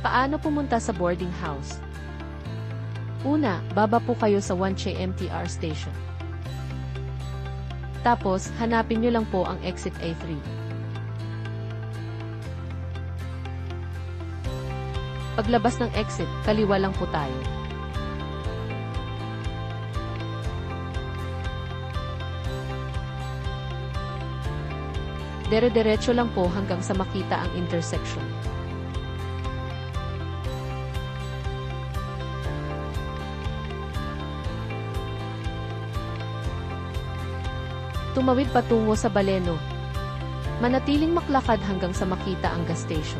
Paano pumunta sa boarding house? Una, baba po kayo sa Wanche MTR station. Tapos, hanapin nyo lang po ang exit A3. Paglabas ng exit, kaliwa lang po tayo. Dire-diretso lang po hanggang sa makita ang intersection. Tumawid patungo sa Baleno. Manatiling maklakad hanggang sa makita ang gas station.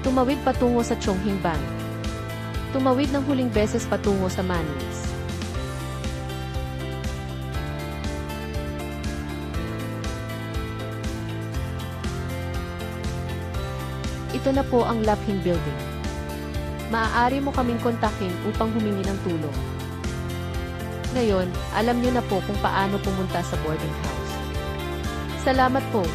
Tumawid patungo sa Chongqing Bank. Tumawid ng huling beses patungo sa Manils. Ito na po ang Lapin Building. Maaari mo kaming kontakin upang humingi ng tulong. Ngayon, alam niyo na po kung paano pumunta sa boarding house. Salamat po.